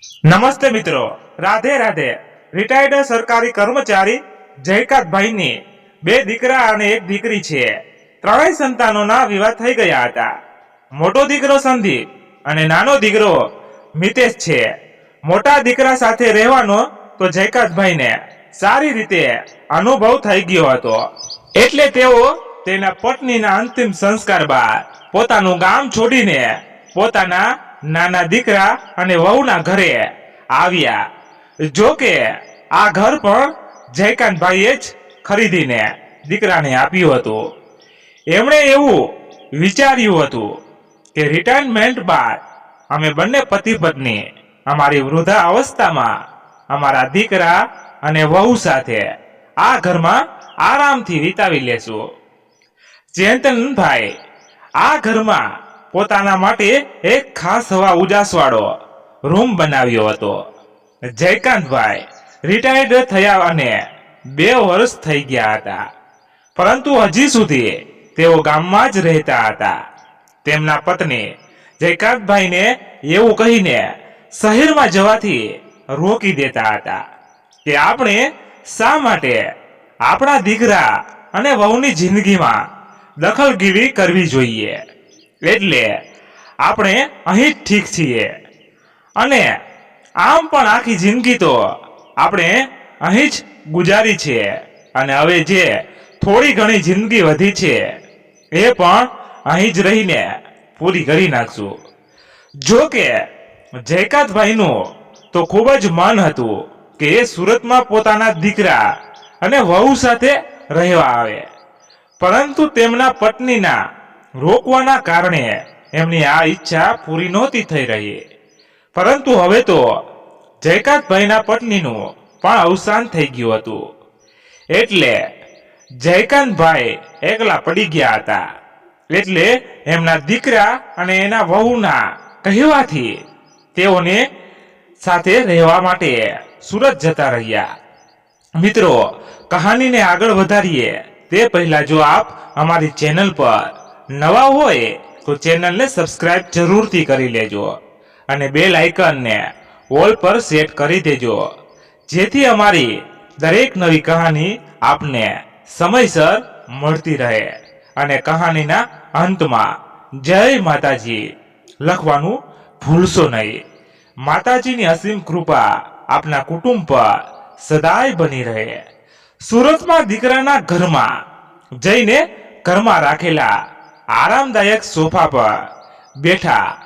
નમસ્તે મિત્રો, રાધે રાધે। રિટાયર્ડ સરકારી કર્મચારી જયકાંતભાઈની બે દીકરા અને એક દીકરી છે। ત્રણેય સંતાનોના વિવાહ થઈ ગયા હતા। મોટો દીકરો સંદીપ અને નાનો દીકરો મિતેશ છે। મોટા દીકરા સાથે રહેવાનો તો જયકાંતભાઈને સારી રીતે અનુભવ થઈ ગયો હતો, એટલે તેઓ તેના પત્નીના અંતિમ સંસ્કાર બાદ પોતાનું ગામ છોડીને પોતાના નાના દીકરા અને વહુના ઘરે આવ્યા। જો કે આ ઘર પણ જયકાંતભાઈએ જ ખરીદીને દીકરાને આપ્યું હતું। એમણે એવું વિચાર્યું હતું કે રિટાયરમેન્ટ બાદ અમે બંને પતિ પત્ની અમારી વૃદ્ધા અવસ્થામાં અમારા દીકરા અને વહુ સાથે આ ઘરમાં આરામથી વિતાવી લેશું। ચેતનભાઈ આ ઘરમાં પોતાના માટે એક ખાસ હવા ઉજાસવાળો રૂમ બનાવ્યો હતો। જયકાંતભાઈ રિટાયર્ડ થયા અને 2 વર્ષ થઈ ગયા હતા, પરંતુ હજી સુધી તેઓ ગામમાં જ રહેતા હતા। તેમના પત્ની જયકાંતભાઈને એવું કહીને શહેરમાં જવાથી રોકી દેતા હતા કે આપણે શા માટે આપણા દીકરા અને વહુની જિંદગીમાં દખલગીરી કરવી જોઈએ, એટલે આપણે અહીં જ ઠીક છીએ અને આમ પણ આખી જિંદગી તો આપણે અહીં જ ગુજારી છે અને હવે જે થોડી ઘણી જિંદગી વધી છે એ પણ અહીં જ રહીને પૂરી કરી નાખશું। જો કે જયકાંતભાઈનું તો ખૂબ જ મન હતું કે એ સુરતમાં પોતાના દીકરા અને વહુ સાથે રહેવા આવે, પરંતુ તેમના પત્નીના રોકવાના કારણે એમની આ ઈચ્છા પૂરી નહોતી થઈ રહી। પરંતુ હવે તો જયકાંતભાઈના પત્નીનું પણ અવસાન થઈ ગયું હતું, એટલે જયકાંતભાઈ એકલા પડી ગયા હતા। એટલે એમના દીકરા અને એના વહુના કહેવાથી તેઓને સાથે રહેવા માટે સુરત જતા રહ્યા। મિત્રો, કહાનીને આગળ વધારીએ તે પહેલા જો આપ અમારી ચેનલ પર નવા હોય તો ચેનલને સબસ્ક્રાઇબ જરૂરથી કરી લેજો અને બેલ આઇકનને ઓલ પર સેટ કરી દેજો, જેથી અમારી દરેક નવી કહાની આપને સમયસર મળતી રહે। અને કહાનીના અંતમાં જય માતાજી લખવાનું ભૂલશો નહીં। માતાજીની અસીમ કૃપા આપના કુટુંબ પર સદાય બની રહે। સુરતમાં દીકરાના ઘરમાં જઈને ઘરમાં રાખેલા આરામદાયક સોફા પર બેઠા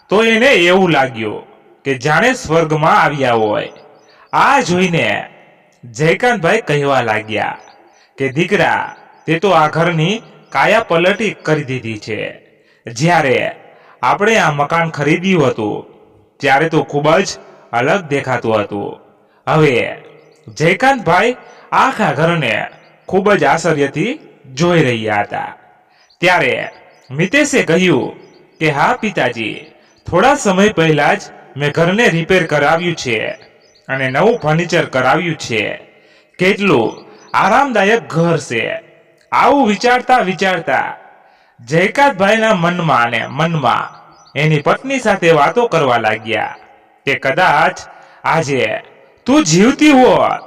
તો એને એવું લાગ્યું કે જાણે સ્વર્ગમાં આવ્યા હોય। આ જોઈને જયકાંતભાઈ કહેવા લાગ્યા કે દીકરા, તે તો આ ઘરની કાયા પલટી કરી દીધી છે। જ્યારે આપણે આ મકાન ખરીદ્યું હતું ત્યારે તો ખૂબ જ અલગ દેખાતું હતું। હવે જયકાંતભાઈ આખા ઘરને ખૂબ જ આશ્ચર્યથી જોઈ રહ્યા હતા। ત્યારે મિતેશે કહ્યું કે હા પિતાજી, થોડા સમય પહેલા જ મેં ઘરને રિપેર કરાવ્યું છે અને નવું ફર્નિચર કરાવ્યું છે। કેટલું આરામદાયક ઘર છે। આવું વિચારતા વિચારતા જયકાંતભાઈના મનમાં એની પત્ની સાથે વાતો કરવા લાગ્યા કે કદાચ આજે તું જીવતી હોત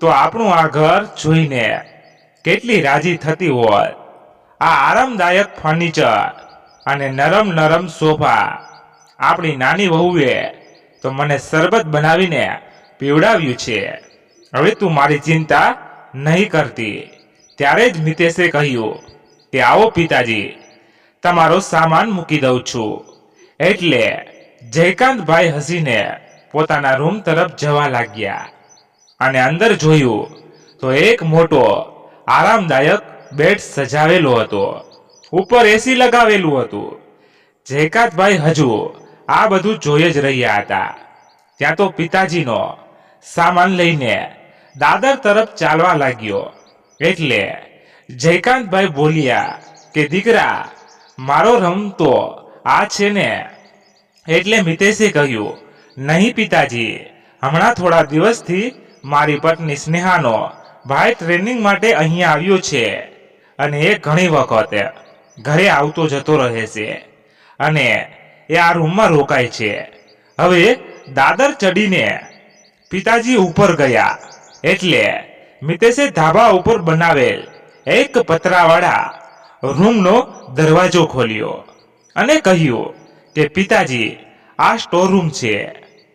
તો આપણું આ ઘર જોઈને કેટલી રાજી થતી હોત। આ આરામદાયક ફર્નિચર અને નરમ નરમ સોફા આપણી નાની વહુએ તો મને શરબત બનાવીને પીવડાવ્યું છે। હવે તું મારી ચિંતા નહીં કરતી। ત્યારે જ મિતેશે કહ્યું કે આવો પિતાજી, તમારો સામાન મૂકી દઉં છું। એટલે જયકાંતભાઈ હસીને પોતાના રૂમ તરફ જવા લાગ્યા અને અંદર જોયું તો એક મોટો આરામદાયક બેડ સજાવેલો હતો, ઉપર એસી લગાવેલું હતું। જયકાંતભાઈ હજુ આ બધું જોઈ જ રહ્યા હતા ત્યાં તો પિતાજીનો સામાન લઈને દાદર તરફ ચાલવા લાગ્યો। એટલે જયકાંતભાઈ બોલ્યા કે દીકરા, મારો રમ તો આ છે ને? એટલે મિતેશે કહ્યું, નહીં પિતાજી, હમણાં થોડા દિવસથી મારી પત્ની સ્નેહાનો ભાઈ ટ્રેનિંગ માટે અહીંયા આવ્યો છે અને એ ઘણી વખત ઘરે આવતો જતો રહે છે અને એ આ રૂમમાં રોકાય છે। હવે દાદર ચડીને પિતાજી ઉપર ગયા એટલે મિતેશે ધાબા ઉપર બનાવેલ એક પતરાવાળા રૂમનો દરવાજો ખોલ્યો અને કહ્યું કે પિતાજી, આ સ્ટોર રૂમ છે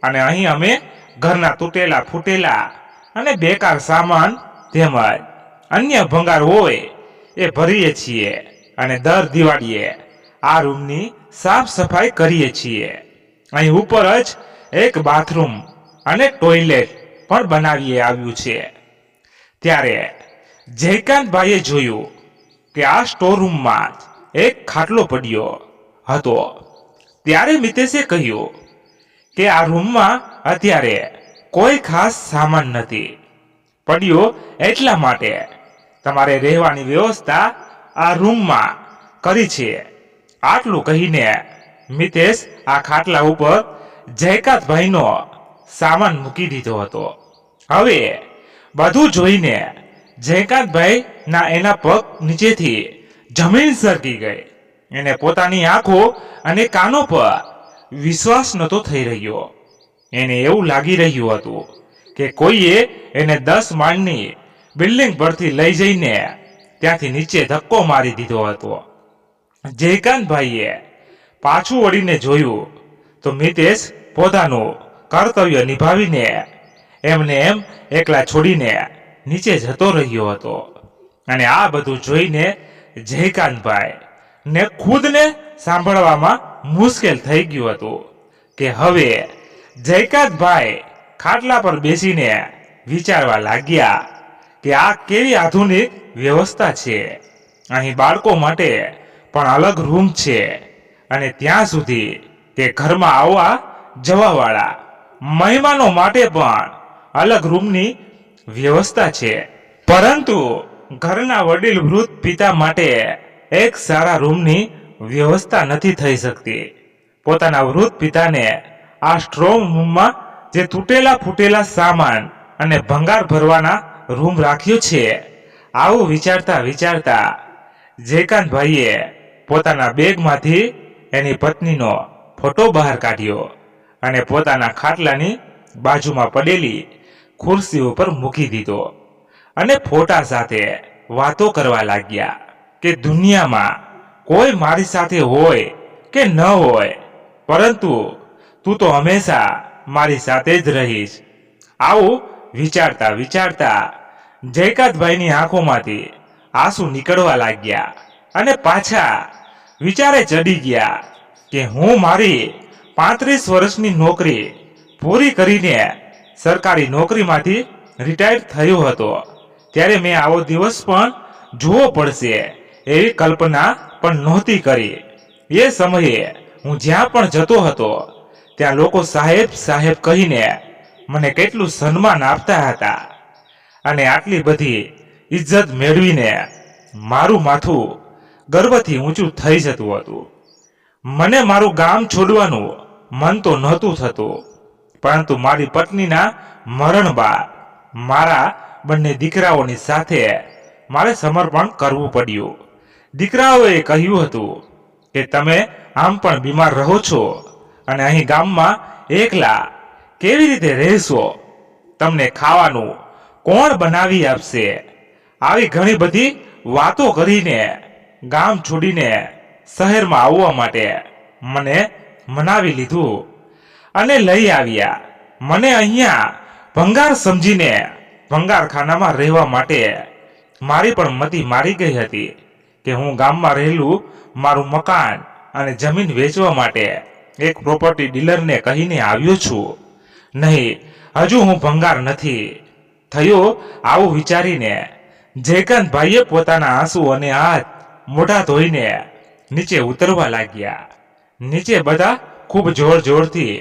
અને અહીં અમે ઘરના તૂટેલા ફૂટેલા અને બેકાર સામાન તેમજ અન્ય ભંગાર હોય એ ભરીએ છીએ અને દર દિવાળીએ આ રૂમની સાફ સફાઈ કરીએ છીએ. અહીં ઉપર જ એક બાથરૂમ અને ટોયલેટ પણ બનાવી આવ્યું છે. ત્યારે જયકાંતભાઈએ જોયું કે આ સ્ટોર રૂમમાં એક ખાટલો પડ્યો હતો. ત્યારે મિતેશે કહ્યું કે આ રૂમમાં અત્યારે કોઈ ખાસ સામાન નથી પડ્યો, એટલા માટે તમારે રહેવાની વ્યવસ્થા આ રૂમમાં કરી છે. આટલું કહીને મિતેશ આ ખાટલા ઉપર જયકાંતભાઈનો સામાન મૂકી દીધો હતો. હવે બધું જોઈને જયકાંતભાઈ ના એના પગ નીચેથી જમીન સરકી ગઈ. એને પોતાની આંખો અને કાનો પર વિશ્વાસ નહોતો થઈ રહ્યો. એને એવું લાગી રહ્યું હતું કે કોઈએ એને 10 માળની બિલ્ડિંગ પરથી લઈ જઈને ત્યાંથી નીચે ધક્કો મારી દીધો હતો. જયકાંતભાઈએ પાછું વળીને જોયું તો મિતેશ પોતાનું કર્તવ્ય નિભાવીને એમને એમ એકલા છોડીને નીચે જતો રહ્યો હતો. અને આ બધું જોઈને જયકાંતભાઈ ને ખુદને સાંભળવામાં મુશ્કેલ થઈ ગયું હતું કે હવે જયકાંતભાઈ ખાટલા પર બેસીને વિચારવા લાગ્યા કે આ કેવી આધુનિક વ્યવસ્થા છે. અહીં બાળકો માટે પણ અલગ રૂમ છે અને ત્યાં સુધી કે ઘરમાં આવવા જવાવાળા મહેમાનો માટે પણ અલગ રૂમની વ્યવસ્થા છે. પરંતુ ઘરના વડીલ વૃદ્ધ પિતા માટે એક સારા રૂમની વ્યવસ્થા નથી થઈ શકતી. પોતાના વૃદ્ધ પિતાને આ સ્ટ્રોંગ રૂમમાં જે તૂટેલા ફૂટેલા સામાન અને ભંગાર ભરવાના રૂમ રાખ્યો છે. આવું વિચારતા વિચારતા જયકાંતભાઈએ પોતાના બેગમાંથી એની પત્નીનો ફોટો બહાર કાઢ્યો અને પોતાના ખાટલાની બાજુમાં પડેલી ખુરશી ઉપર મૂકી દીધો અને ફોટા સાથે વાતો કરવા લાગ્યા કે દુનિયામાં કોઈ મારી સાથે હોય કે ન હોય, પરંતુ તું તો હંમેશા મારી સાથે જ રહીશ. આવું વિચારતા વિચારતા જયકાંતભાઈની આંખોમાંથી આંસુ નીકળવા લાગ્યા અને પાછા વિચારે ચડી ગયા કે હું મારી 35 વર્ષની નોકરી પૂરી કરીને સરકારી નોકરીમાંથી રિટાયર થયો હતો ત્યારે મેં આવો દિવસ પણ જોવો પડશે એવી કલ્પના પણ નહોતી કરી. એ સમયે હું જ્યાં પણ જતો હતો ત્યાં લોકો સાહેબ સાહેબ કહીને મને કેટલું સન્માન આપતા હતા અને આટલી બધી ઇજ્જત મેળવીને મારું માથું ગર્વથી ઊંચું થઈ જતું હતું. મને મારું ગામ છોડવાનું મન તો નહોતું થતું, પરંતુ મારી પત્નીના મરણ બાદ મારા બંને દીકરાઓની સાથે મારે સમર્પણ કરવું પડ્યું. દીકરાઓએ કહ્યું હતું કે તમે આમ પણ બીમાર રહો છો અને અહીં ગામમાં એકલા કેવી રીતે રહેશો? તમને ખાવાનું કોણ બનાવી આપશે? આવી ઘણી બધી વાતો કરીને ગામ છોડીને શહેરમાં આવવા માટે મને મનાવી લીધું અને લઈ આવ્યા. મને અહીંયા ભંગાર સમજીને ભંગારખાનામાં રહેવા માટે મારી પણ મતિ મારી ગઈ હતી કે હું ગામમાં રહેલું મારું મકાન અને જમીન વેચવા માટે એક પ્રોપર્ટી ડીલરને કહીને આવ્યો છું. નહીં, હજુ હું ભંગાર નથી થયો. આવું વિચારીને જયકાંતભાઈએ પોતાના આંસુ અને હાથ મોઢા ધોઈને નીચે ઉતરવા લાગ્યા. નીચે બધા ખૂબ જોર જોરથી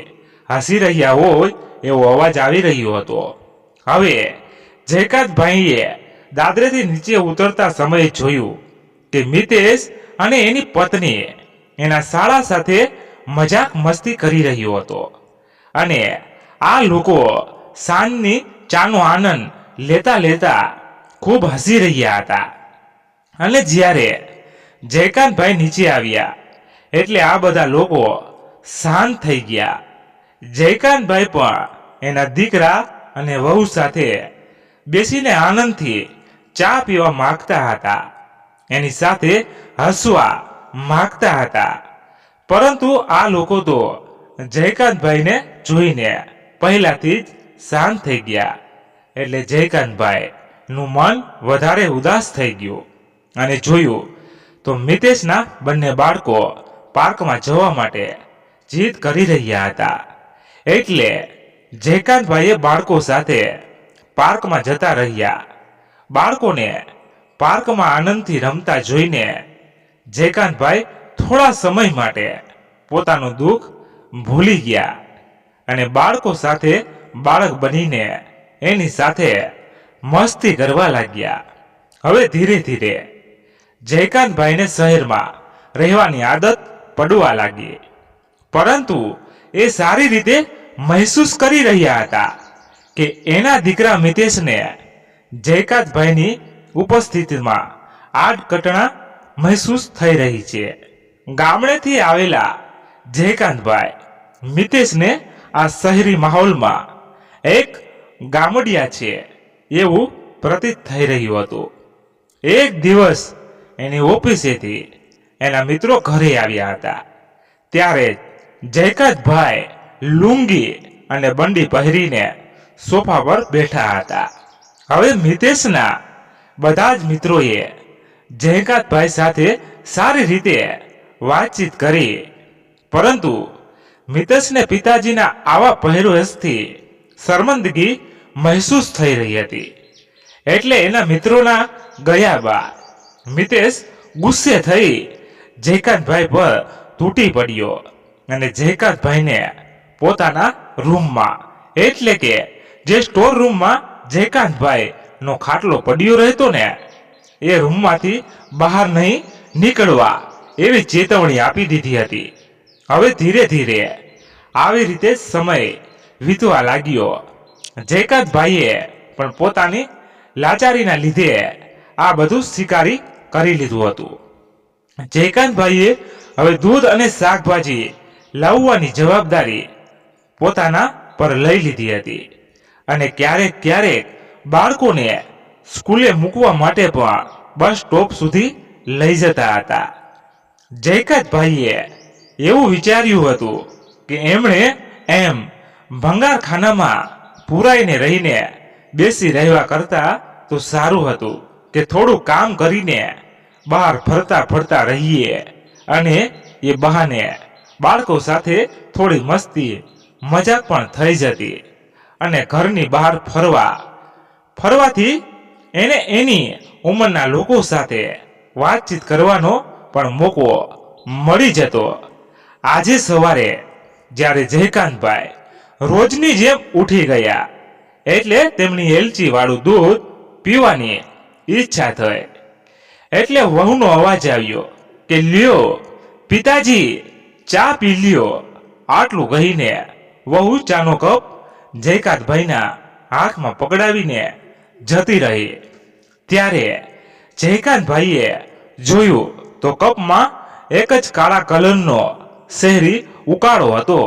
હસી રહ્યા હોય એવો અવાજ આવી રહ્યો હતો. હવે જયકાંતભાઈએ દાદરેથી નીચે ઉતરતા સમયે જોયું કે મિતેશ અને એની પત્ની એના શાળા સાથે મજાક મસ્તી કરી રહ્યો હતો અને આ લોકો સાંજની ચાનો આનંદ લેતા લેતા ખૂબ હસી રહ્યા હતા. અને જ્યારે જયકાંતભાઈ નીચે આવ્યા એટલે આ બધા લોકો શાંત થઈ ગયા. જયકાંતભાઈ પણ એના દીકરા અને વહુ સાથે બેસીને આનંદથી ચા પીવા માંગતા હતા, એની સાથે હસવા માંગતા હતા. પરંતુ આ લોકો તો જયકાંતભાઈને જોઈને પહેલાથી જ શાંત થઈ ગયા. એટલે જયકાંતભાઈ નું મન વધારે ઉદાસ થઈ ગયું અને જોયું તો મિતેશના બંને બાળકો પાર્કમાં જવા માટે જીદ કરી રહ્યા હતા. એટલે જયકાંતભાઈએ બાળકો સાથે પાર્કમાં જતા રહ્યા. બાળકોને પાર્કમાં આનંદથી રમતા જોઈને જયકાંતભાઈ થોડા સમય માટે પોતાનું દુઃખ ભૂલી ગયા અને બાળકો સાથે બાળક બનીને એની સાથે મસ્તી કરવા લાગ્યા. હવે ધીરે ધીરે જયકાંતભાઈને શહેરમાં રહેવાની આદત પડવા લાગી, પરંતુ એ સારી રીતે મહેસૂસ કરી રહ્યા હતા કે એના દીકરા મિતેશને જયકાંતભાઈની ઉપસ્થિતિમાં આડકટણા મહેસૂસ થઈ રહી છે. ગામડેથી આવેલા જયકાંતભાઈ મિતેશને આ શહેરી માહોલમાં એક ગામડિયા છે એવું પ્રતીત થઈ રહ્યું હતું. એક દિવસ એની ઓફિસેથી એના મિત્રો ઘરે આવ્યા હતા. ત્યારે જયકાંતભાઈ લુંગી અને બંડી પહેરીને સોફા પર બેઠા હતા. હવે મિતેશના બધા જ મિત્રોએ જયકાંતભાઈ સાથે સારી રીતે વાતચીત કરી, પરંતુ મિતેશને પિતાજીના આવા પહેરવેશથી શર્મંદગી મહેસૂસ થઈ રહી હતી. એટલે એના મિત્રોના ગયા બાદ મિતેશ ગુસ્સે થઈ જયકાંતભાઈ પર તૂટી પડ્યો અને જયકાંતભાઈને પોતાના રૂમમાં, એટલે કે જે સ્ટોર રૂમમાં જયકાંતભાઈ નો ખાટલો પડ્યો રહેતો ને, એ રૂમમાંથી બહાર નહીં નીકળવા એવી ચેતવણી આપી દીધી હતી. હવે ધીરે ધીરે આવી રીતે સમય વીતવા લાગ્યો. જયકાંતભાઈએ પણ પોતાની લાચારીના લીધે આ બધું સ્વીકારી કરી લીધું હતું. જયકાંતભાઈએ હવે દૂધ અને શાકભાજી લાવવાની જવાબદારી પોતાના પર લઈ લીધી હતી અને ક્યારેક ક્યારેક બાળકોને સ્કૂલે મૂકવા માટે પણ બસ સ્ટોપ સુધી લઈ જતા હતા. જયકાંતભાઈએ એવું વિચાર્યું હતું કે એમણે એમ ભંગારખાનામાં પુરાઈને રહીને બેસી રહેવા કરતા તો સારું હતું કે થોડું કામ કરીને બહાર ફરતા ફરતા રહીએ અને એ બહાને બાળકો સાથે થોડી મસ્તી મજાક પણ થઈ જતી અને ઘરની બહાર ફરવાથી એને એની ઉંમરના લોકો સાથે વાતચીત કરવાનો પણ મોકો મળી જતો. આજે સવારે જ્યારે જયકાંતભાઈ રોજની જેમ ઉઠી ગયા, એટલે તેમની એલચી વાળું દૂધ પીવાની ઈચ્છા થઈ. એટલે વહુનો અવાજ આવ્યો કે લ્યો પિતાજી, ચા પી લ્યો. આટલું કહીને વહુ ચાનો કપ જયકાંતભાઈના હાથમાં પકડાવીને જતી રહી. ત્યારે જયકાંતભાઈએ જોયું તો કપમાં એક જ કાળા કલરનો શહેરી ઉકાળો હતો,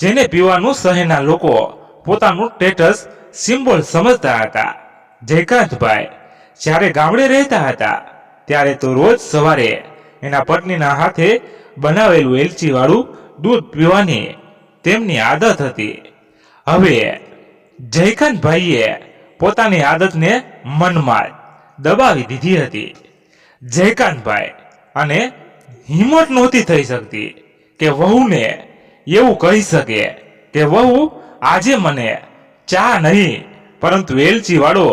જેને પીવાનું શહેરના લોકો પોતાનું સ્ટેટસ સિમ્બોલ સમજતા હતા. જયકાંતભાઈ જ્યારે ગામડે રહેતા હતા ત્યારે તો રોજ સવારે એના પત્નીના હાથે બનાવેલું એલચી વાળું દૂધ પીવાની તેમની આદત હતી. હવે જયકાંતભાઈએ પોતાની આદતને મનમાં દબાવી દીધી હતી. જયકાંતભાઈ અને હિંમત નહોતી થઈ શકતી કે વહુને એવું કહી શકે કે વહુ, આજે મને ચા નહીં પરંતુ એલચી વાળો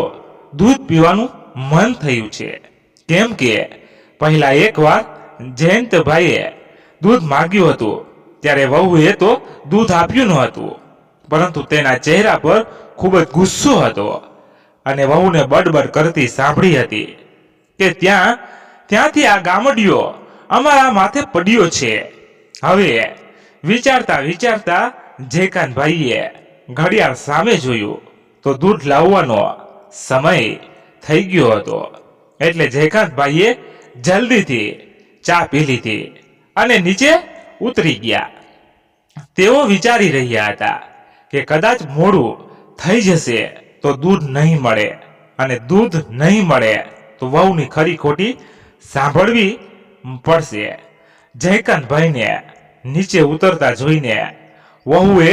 દૂધ પીવાનું મન થયું છે. કેમ કે પહેલા એકવાર જયંતભાઈએ દૂધ માગ્યું હતું ત્યારે વહુએ તો દૂધ આપ્યું ન હતું, પરંતુ તેના ચહેરા પર ખૂબ જ ગુસ્સો હતો અને વહુને બડબડ કરતી સાંભળી હતી કે ત્યાંથી આ ગામડિયો અમારા માથે પડ્યો છે. હવે વિચારતા વિચારતા જયકાંતભાઈએ ઘડિયાળ સામે જોયું તો દૂધ લાવવાનો સમય થઈ ગયો હતો. એટલે જયકાંતભાઈએ જલ્દીથી ચા પી લીધી અને નીચે ઉતરી ગયા. તેઓ વિચારી રહ્યા હતા કે કદાચ મોડું થઈ જશે તો દૂધ નહીં મળે, અને દૂધ નહીં મળે તો વહુની ખરી ખોટી સાંભળવી પડશે. જયકાંતભાઈને નીચે ઉતરતા જોઈને વહુએ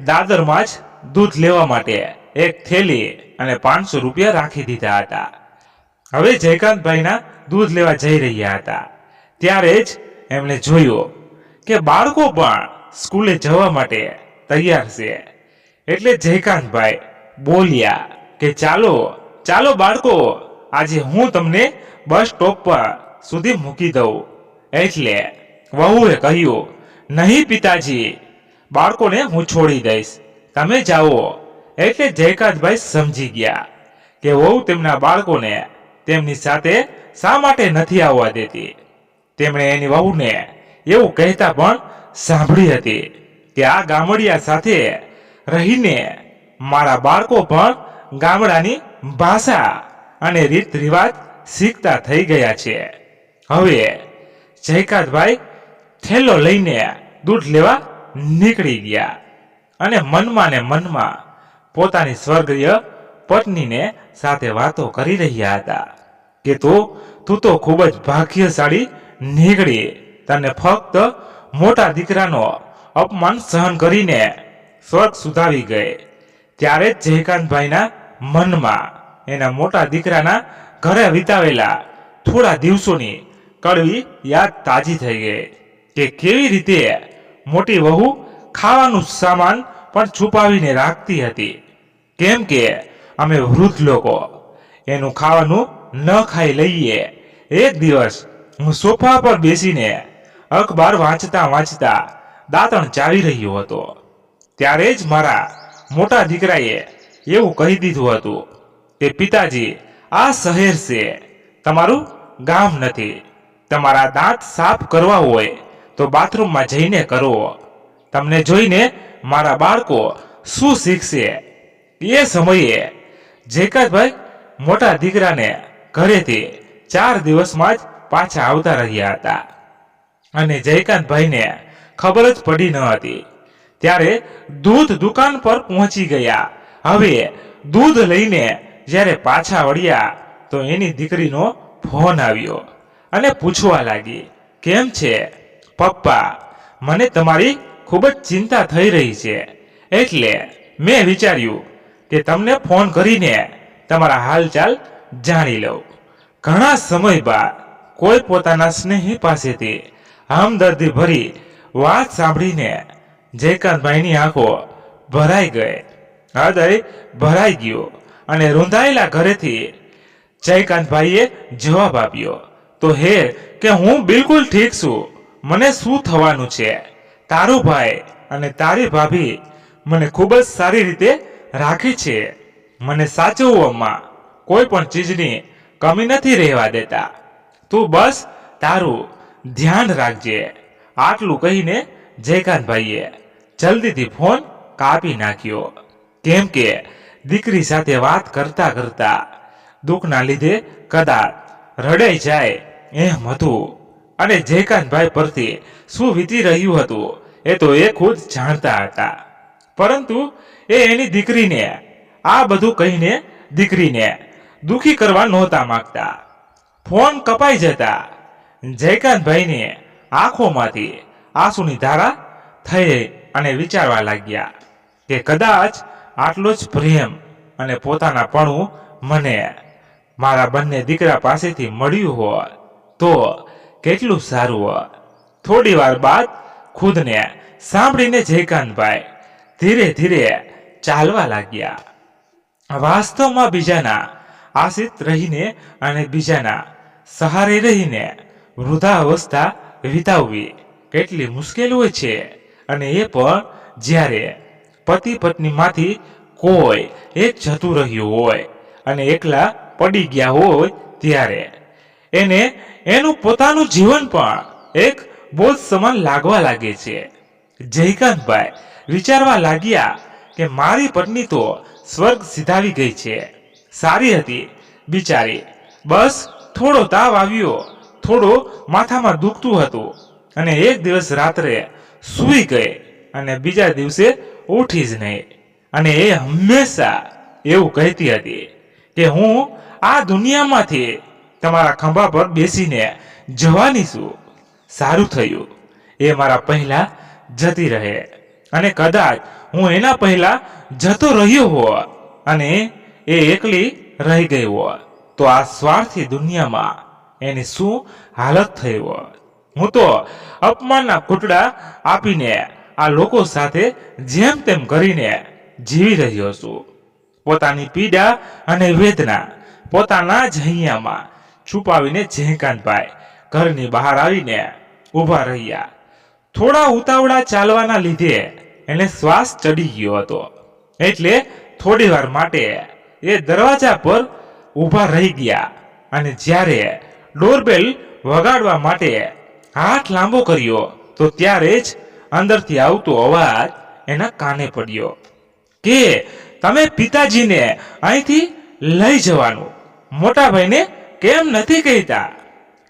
દાદરમાં જ દૂધ લેવા માટે એક થેલી અને 500 રૂપિયા રાખી દીધા હતા. હવે જયકાંતભાઈના દૂધ લેવા જઈ રહ્યા હતા ત્યારે જ એમણે જોયું કે બાળકો પણ સ્કૂલે જવા માટે તૈયાર છે. એટલે જયકાંતભાઈ બોલ્યા કે ચાલો ચાલો બાળકો, આજે હું તમને બસ સ્ટોપ પર સુધી મૂકી દઉં. એટલે વહુએ કહ્યું, નહીં પિતાજી, બાળકોને હું છોડી દઈશ, તમે જાઓ. એટલે જયકાંતભાઈ સમજી ગયા કે વહુ તેમના બાળકોને તેમની સાથે શા માટે નથી આવવા દેતી. તેમણે એની વહુને એવું કહેતા પણ સાંભળી હતી કે આ ગામડિયા સાથે રહીને મારા બાળકો પણ ગામડાની ભાષા અને રીત રિવાજ શીખતા થઈ ગયા છે. હવે જયકાંતભાઈ થેલો લઈને દૂધ લેવા નીકળી ગયા અને મનમાં ને મનમાં પોતાની સ્વર્ગીય પત્નીને સાથે વાતો કરી રહ્યા હતા કે તું તો ખૂબ જ ભાગ્યશાળી નીકળી. તને ફક્ત મોટા દીકરાનો અપમાન સહન કરીને સ્વર્ગ સુધાવી ગઈ. ત્યારે જ જયકાંતભાઈના મનમાં એના મોટા દીકરાના ઘરે વિતાવેલા થોડા દિવસોની કડવી યાદ તાજી થઈ ગઈ કે કેવી રીતે મોટી વહુ ખાવાનું સામાન પણ છુપાવીને રાખતી હતી. કેમ કે અમે વૃદ્ધ લોકો એનું ખાવાનું ન ખાઈ લઈએ. એક દિવસ હું સોફા પર બેસીને અખબાર વાંચતા વાંચતા દાંતણ ચાવી રહ્યો હતો ત્યારે જ મારા મોટા દીકરાએ એવું કહી દીધું હતું કે પિતાજી, આ શહેર છે, તમારું ગામ નથી. તમારા દાંત સાફ કરવા હોય તો બાથરૂમમાં જઈને કરો. તમને જોઈને મારા બાળકો શું શીખશે? એ સમયે જયકાંતભાઈ મોટા દીકરાને ઘરેથી 4 દિવસમાં જ પાછા આવતા રહ્યા હતા અને જયકાંતભાઈને ખબર જ પડી ન હતી. ત્યારે દૂધ દુકાન પર પહોંચી ગયા. હવે દૂધ લઈને જ્યારે પાછા વળ્યા તો એની દીકરીનો ફોન આવ્યો અને પૂછવા લાગી, કેમ છે પપ્પા? મને તમારી ખૂબ જ ચિંતા થઈ રહી છે, એટલે મેં વિચાર્યું કે તમને ફોન કરીને તમારા હાલચાલ જાણી લઉં. ઘણા સમય બાદ કોઈ પોતાના સ્નેહી પાસેથી હમદર્દી ભરી વાત સાંભળીને જયકાંતભાઈની આંખો ભરાઈ ગઈ, હૃદય ભરાઈ ગયું અને રૂંધાયેલા ઘરેથી જયકાંતભાઈએ જવાબ આપ્યો, તો હે કે હું બિલકુલ ઠીક છું. મને શું થવાનું છે? તારું ભાઈ અને તારી ભાભી મને ખૂબ જ સારી રીતે રાખી છે. મને સાચવવામાં કોઈ પણ ચીજની કમી નથી રહેવા દેતા. તું બસ તારું ધ્યાન રાખજે. આટલું કહીને જયકાંતભાઈએ જલ્દીથી ફોન કાપી નાખ્યો. કેમ કે દીકરી સાથે વાત કરતા કરતા દુઃખના લીધે કદાચ રડાઈ જાય એમ હતું. અને જયકાંતભાઈ પરથી શું વીતી રહ્યું હતું એ તો એ ખુદ જાણતા હતા. પરંતુ એ એની દીકરીને આ બધું કહીને દીકરીને દુઃખી કરવા નહોતા માંગતા. ફોન કપાઈ જતા જયકાંતભાઈની આંખોમાંથી આંસુની ધારા થઈ અને વિચારવા લાગ્યા કે કદાચ આટલો જ પ્રેમ અને પોતાનાપણું મને મારા બંને દીકરા પાસેથી મળ્યું હોત તો કેટલું સારું હોત. થોડી વાર બાદ ખુદને સાંભળીને જયકાંતભાઈ ધીરે ધીરે ચાલવા લાગ્યા. વાસ્તવમાં બીજાના આશ્રિત રહીને અને બીજાના સહારે રહીને વૃદ્ધાવસ્થા વિતાવવી કેટલી મુશ્કેલ હોય છે, અને એ પણ જ્યારે પતિ પત્નીમાંથી કોઈ એક જતું રહ્યું હોય અને એકલા પડી ગયા હોય ત્યારે એને એનું પોતાનું જીવન પણ એક બોજ સમાન લાગવા લાગે છે. જયકાંતભાઈ વિચારવા લાગ્યા કે મારી પત્ની તો સ્વર્ગ સિધાવી ગઈ છે, સારી હતી બિચારી, બસ થોડો તાવ આવ્યો, થોડો માથામાં દુખતું હતું અને એક દિવસ રાત્રે સૂઈ ગઈ અને બીજા દિવસે ઉઠી જ નહીં. અને એ હંમેશા એવું કહેતી હતી કે હું આ દુનિયામાંથી તમારા ખંભા પર બેસીને જવાની છું. સારું થયું એ મારા પહેલા જતી રહે, અને કદાચ હું એના પહેલા જતો રહ્યો હોત અને એ એકલી રહી ગઈ હોત તો આ સ્વાર્થી દુનિયામાં એની શું હાલત થઈ હોત. હું તો અપમાનના ઘૂંટડા આપીને આ લોકો સાથે જેમ તેમ કરીને જીવી રહ્યો છું. પોતાની પીડા અને વેદના પોતાના જ હૈયામાં છુપાવીને જયકાંતભાઈ ઘરની બહાર આવીને ઊભા રહ્યા. થોડા ઉતાવળા ચાલવાના લીધે એને શ્વાસ ચડી ગયો હતો, એટલે થોડી વાર માટે એ દરવાજા પર ઊભા રહી ગયા. અને જ્યારે ડોરબેલ વગાડવા માટે હાથ લાંબો કર્યો તો ત્યારે જ અંદરથી આવતો અવાજ એના કાને પડ્યો કે તમે પિતાજીને અહીંથી લઈ જવાનું મોટા ભાઈને કેમ નથી કહેતા?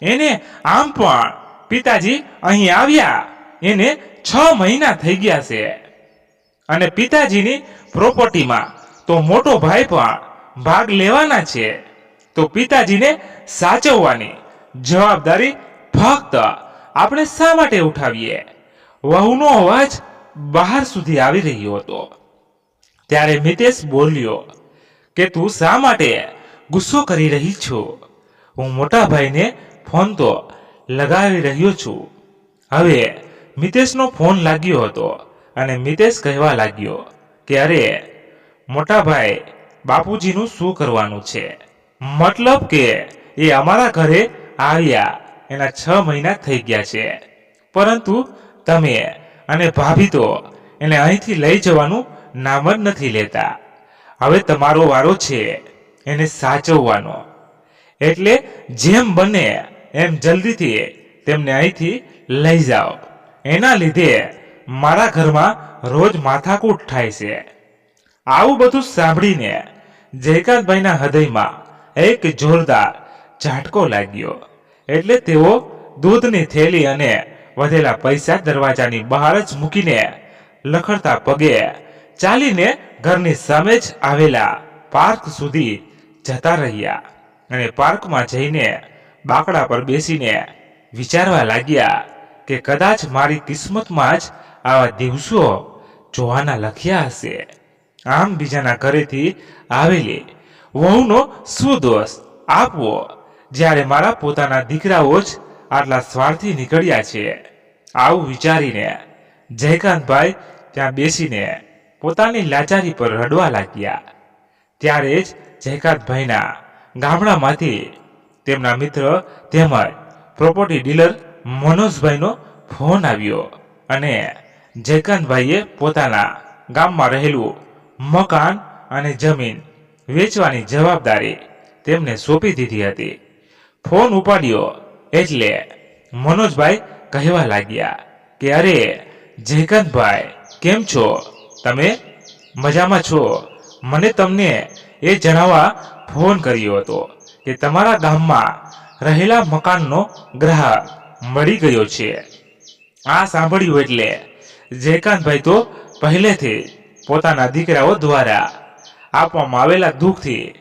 એને આમ પણ પિતાજી અહીં આવ્યા એને 6 મહિના થઈ ગયા છે, અને પિતાજીની પ્રોપર્ટીમાં તો મોટો ભાઈ પણ ભાગ લેવાના છે. તો પિતાજીને સાચવવાની જવાબદારી ફક્ત આપણે શા માટે ઉઠાવીએ? વહુનો અવાજ બહાર સુધી આવી રહ્યો હતો. ત્યારે મિતેશ બોલ્યો કે તું શા માટે ગુસ્સો કરી રહી છો? હું મોટા ભાઈને ફોન તો લગાવી રહ્યો છું. હવે મિતેશનો ફોન લાગ્યો હતો અને મિતેશ કહેવા લાગ્યો કે અરે મોટા ભાઈ, બાપુજીનું શું કરવાનું છે? મતલબ કે એ અમારા ઘરે આવ્યા એના 6 મહિના થઈ ગયા છે, પરંતુ તમે અને ભાભી તો એને અહીંથી લઈ જવાનું નામ જ નથી લેતા. હવે તમારો વારો છે એને સાચવવાનો, એટલે જેમ બને એમ જલ્દીથી તેમને અહીંથી લઈ જાઓ. એના લીધે મારા ઘરમાં રોજ માથાકૂટ થાય છે. આવું બધું સાંભળીને જયકાંતભાઈના હૃદયમાં એક જોરદાર ઝાટકો લાગ્યો. એટલે તેઓ દૂધની થેલી અને વધેલા પૈસા દરવાજાની બહાર જ મૂકીને લખડતા પગે ચાલીને ઘરની સામે જ આવેલા પાર્ક સુધી જતા રહ્યા. અને પાર્કમાં જઈને બાકડા પર બેસીને વિચારવા લાગ્યા કે કદાચ મારી કિસ્મતમાં જ આવા દિવસો જોવાના લખ્યા હશે. આમ બીજાના ઘરેથી આવેલી વહુનો શું દોષ આપવો, જ્યારે મારા પોતાના દીકરાઓ જ આટલા સ્વાર્થી નીકળ્યા છે? આવું વિચારીને જયકાંતભાઈ ત્યાં બેસીને પોતાની લાચારી પર રડવા લાગ્યા. ત્યારે જ જયકાંતભાઈના ગામડામાંથી તેમના મિત્ર તેમજ પ્રોપર્ટી ડીલર મનોજભાઈનો ફોન આવ્યો અને જયકાંતભાઈએ પોતાના ગામમાં રહેલું મકાન અને જમીન વેચવાની જવાબદારી તેમને સોંપી દીધી હતી. ફોન ઉપાડ્યો એટલે મનોજભાઈ કહેવા લાગ્યા કે અરે જયકાંતભાઈ, કેમ છો? તમે મજામાં છો? મને તમને એ જણાવવા ફોન કર્યો હતો કે તમારા ગામમાં રહેલા મકાનનો ગ્રાહક મળી ગયો છે. આ સાંભળ્યું એટલે જયકાંતભાઈ તો પહેલેથી પોતાના દીકરાઓ દ્વારા આપવામાં આવેલા દુઃખથી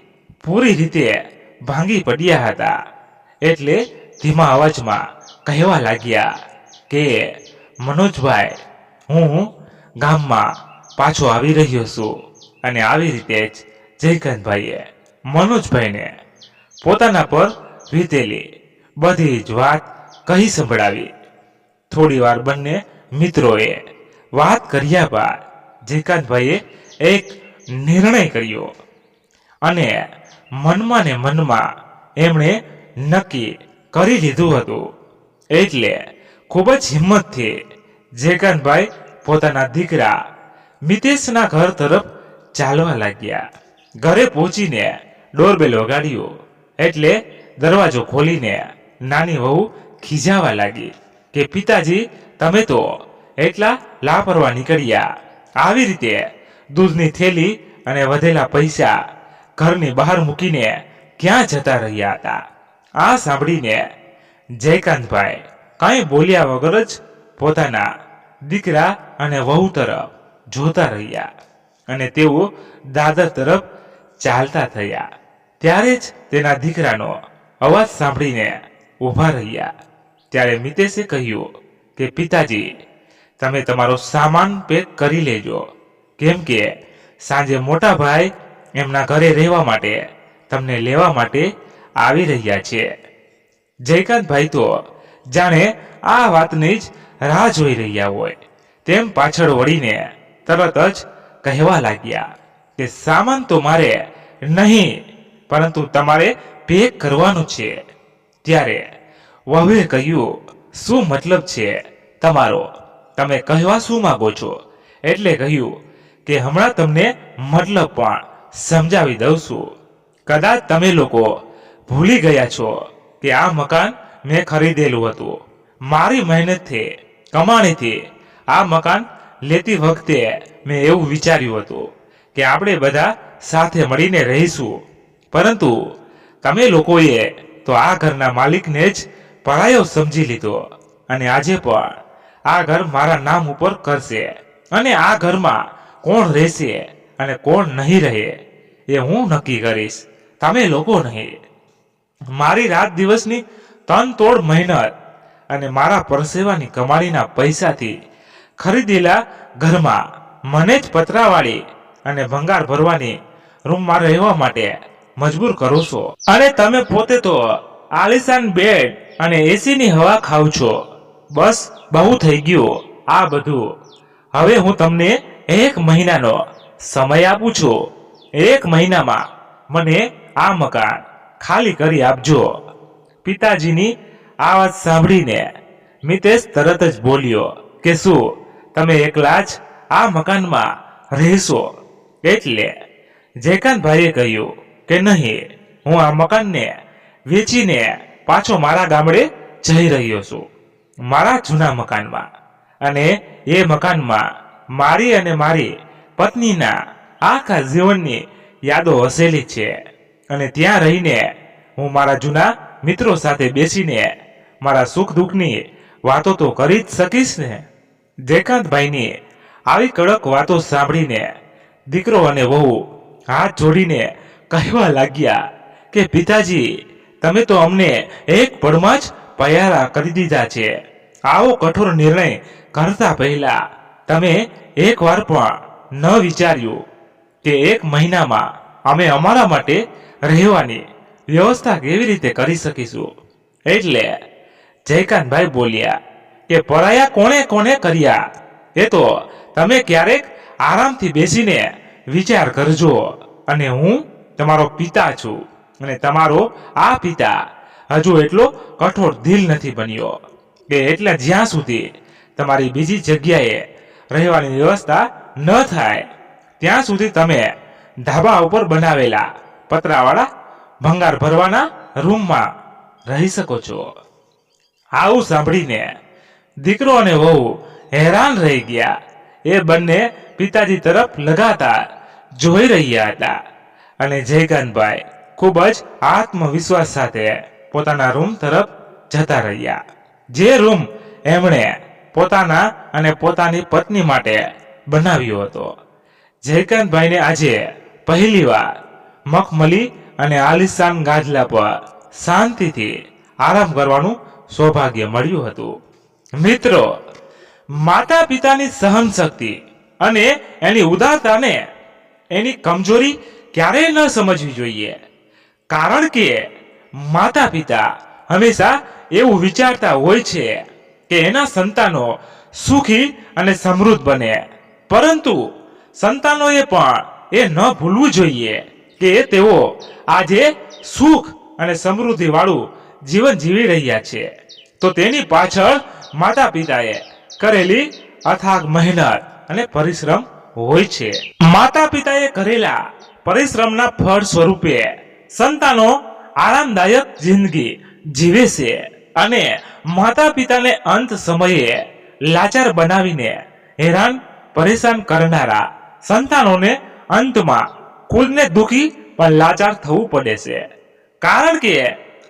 પૂરી રીતે ભાંગી પડ્યા હતા. એટલે ધીમા અવાજમાં કહેવા લાગ્યા કે મનોજભાઈ, હું ગામમાં પાછો આવી રહ્યો છું. અને આવી રીતે જ જયકાંતભાઈએ મનોજભાઈને પોતાના પર વીતેલી બધી જ વાત કહી સંભળાવી. થોડી વાર બંને મિત્રોએ વાત કર્યા બાદ જયકાંતભાઈએ એક નિર્ણય કર્યો અને મનમાં ને મનમાં એમણે નક્કી કરી લીધું હતું. એટલે ખૂબ જ હિંમતથી જયકાંતભાઈ પોતાના દીકરા મિતેશના ઘર તરફ ચાલવા લાગ્યા. ઘરે પહોંચીને ડોરબેલ વગાડ્યો એટલે દરવાજો ખોલીને નાની વહુ ખીજાવા લાગી કે પિતાજી, તમે તો એટલા લાપરવા નીકળ્યા. આવી રીતે દૂધની થેલી અને વધેલા પૈસા ઘરની બહાર મૂકીને ક્યાં જતા રહ્યા હતા? આ સાંભળીને જયકાંતભાઈ કાંઈ બોલ્યા વગર જ પોતાના દીકરા અને વહુ તરફ જોતા રહ્યા અને તેઓ દાદર તરફ ચાલતા થયા. ત્યારે જ તેના દીકરાનો અવાજ સાંભળીને ઊભા રહ્યા. ત્યારે મિતેશે કહ્યું કે પિતાજી, તમે તમારો સામાન પેક કરી લેજો, કેમ કે સાંજે મોટા ભાઈ એમના ઘરે રહેવા માટે તમને લેવા માટે આવી રહ્યા છે. જયકાંતભાઈ તો જાણે આ વાતની જ રાહ જોઈ રહ્યા હોય તેમ પાછળ વળીને તરત જ કહેવા લાગ્યા કે સામાન તો મારે નહીં, પરંતુ તમારે પેક કરવાનું છે. ત્યારે વહુએ કહ્યું, શું મતલબ છે તમારો? તમે કહેવા શું માંગો છો? એટલે કહ્યું કે હમણાં તમને મતલબ પણ સમજાવી દઉં છું. કદાચ તમે લોકો ભૂલી ગયા છો કે આ મકાન મેં ખરીદેલું હતું. મારી મહેનતથી, કમાણીથી આ મકાન લેતી વખતે મેં એવું વિચાર્યું હતું કે આપણે બધા સાથે મળીને રહીશું, પરંતુ તમે લોકોએ તો આ ઘરના માલિકને જ પરાયો સમજી લીધો અને આજે પણ આ ઘર મારા નામ ઉપર કરશે અને આ ઘરમાં કોણ રહેશે અને કોણ નહીં રહે એ હું નક્કી કરીશ, તમે લોકો નહીં. મારી રાત દિવસની તનતોડ મહેનત અને મારા પરસેવાની કમાણીના પૈસાથી ખરીદેલા ઘરમાં મને જ પતરાવાળી અને ભંગાર ભરવાની રૂમમાં રહેવા માટે મજબૂર કરો છો અને તમે પોતે તો આલિશાન બેડ અને એસીની હવા ખાવ છો. બસ બહુ થઈ ગયું આ બધું. હવે હું તમને 1 મહિનાનો સમય આપું છું. 1 મહિનામાં મને આ મકાન ખાલી કરી આપજો. પિતાજીની આ વાત સાંભળીને મિતેશ તરત જ બોલ્યો કે શું તમે એકલા જ આ મકાનમાં રહેશો? એટલે જયકાંતભાઈએ કહ્યું કે નહીં, હું આ મકાનને વેચીને પાછો મારા ગામડે જઈ રહ્યો છું, મારા જૂના મકાનમાં. અને એ મકાનમાં મારી અને મારી પત્નીના આખા જીવનની યાદો વસેલી છે અને ત્યાં રહીને હું મારા જૂના મિત્રો સાથે બેસીને મારા સુખ દુઃખની વાતો તો કરી જ શકીશ ને. જયકાંતભાઈની આવી કડક વાતો સાંભળીને દીકરો અને વહુ હાથ જોડીને કહેવા લાગ્યા કે પિતાજી, તમે તો અમને એક પળમાં જ પયારા કરી દીધા છે. આવો કઠોર નિર્ણય કરતા પહેલા તમે એકવાર પણ ન વિચાર્યું કે 1 મહિનામાં અમે અમારા માટે રહેવાની વ્યવસ્થા કેવી રીતે કરી શકીશું? એટલે જયકાંતભાઈ બોલ્યા કે પરાયા કોણે કોણે કર્યા એ તો તમે ક્યારેક આરામથી બેસીને વિચાર કરજો. અને હું તમારો પિતા છું અને તમારો આ પિતા હજુ એટલો કઠોર દિલ નથી બન્યો કે એટલે જ્યાં સુધી તમારી બીજી જગ્યાએ રહેવાની વ્યવસ્થા ન થાય ત્યાં સુધી તમે ધાબા ઉપર બનાવેલા પતરાવાળા ભંગાર ભરવાના રૂમમાં રહી શકો છો. આવું સાંભળીને દીકરો અને વહુ હેરાન રહી ગયા. એ બંને પિતાજી તરફ લગાતાર જોઈ રહ્યા હતા અને જયકાંતભાઈ ખૂબ જ આત્મવિશ્વાસ સાથે પોતાના રૂમ તરફ જતા રહ્યા, જે રૂમ એમણે પોતાના અને પોતાની પત્ની માટે બનાવ્યો હતો. જયકાંતભાઈને આજે પહેલીવાર મખમલી અને આલિશાન ગાદલા પર શાંતિથી આરામ કરવાનું સૌભાગ્ય મળ્યું હતું. મિત્રો, માતા પિતાની સહન શક્તિ અને એની ઉદારતાને એની કમજોરી ક્યારેય ન સમજવી જોઈએ, કારણ કે માતા પિતા હંમેશા એવું વિચારતા હોય છે કે એના સંતાનો સુખી અને સમૃદ્ધ બને, પરંતુ સંતાનોએ પણ એ ન ભૂલવું જોઈએ કે તેઓ આજે સુખ અને સમૃદ્ધિ વાળું જીવન જીવી રહ્યા છે તો તેની પાછળ માતા પિતાએ કરેલી અથાગ મહેનત અને પરિશ્રમ હોય છે. માતા પિતાએ કરેલા પરિશ્રમના ફળ સ્વરૂપે સંતાનો આરામદાયક જિંદગી જીવે છે અને માતા પિતાને અંત સમયે લાચાર બનાવીને હેરાન પરેશાન કરનારા સંતાનોને અંતમાં ખુદને દુખી પણ લાચાર થવું પડે છે, કારણ કે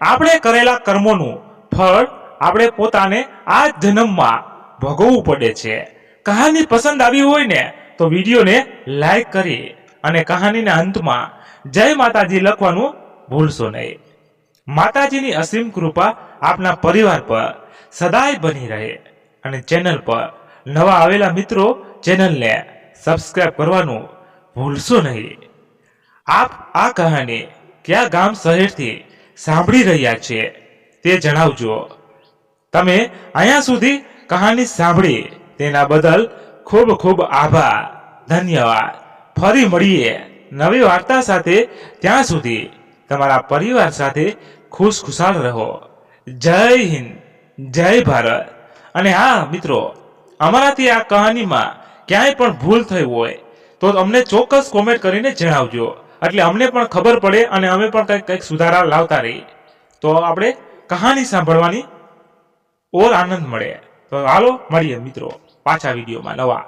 આપણે કરેલા કર્મોનું ફળ આપણે પોતાને આ જન્મમાં ભોગવવું પડે છે. કહાની પસંદ આવી હોય ને તો વિડીયોને લાઈક કરી અને કહાનીના અંતમાં જય માતાજી લખવાનું ભૂલશો નહીં. માતાજીની અસીમ કૃપા આપના પરિવાર પર સદાય બની રહે અને ચેનલ પર નવા આવેલા મિત્રો ચેનલને સબસ્ક્રાઇબ કરવાનું ભૂલશો નહીં. આપ આ કહાની કયા ગામ શહેરથી સાંભળી રહ્યા છે તે જણાવજો. તમે અહીંયા સુધી કહાની સાંભળી તેના બદલ ખૂબ ખૂબ આભાર. ધન્યવાદ. ફરી મળીએ નવી વાર્તા સાથે. ત્યાં સુધી તમારા પરિવાર સાથે ખુશખુશાલ રહો. જય હિન્દ, જય ભારત. અને હા મિત્રો, અમારાથી આ કહાનીમાં ક્યાંય પણ ભૂલ થઈ હોય તો અમને ચોક્કસ કોમેન્ટ કરીને જણાવજો, એટલે અમને પણ ખબર પડે અને અમે પણ કંઈક સુધારા લાવતા રહીએ, તો આપણે કહાની સાંભળવાની ઓર આનંદ મળે. તો હાલો મળીએ મિત્રો પાછા વિડીયોમાં નવા.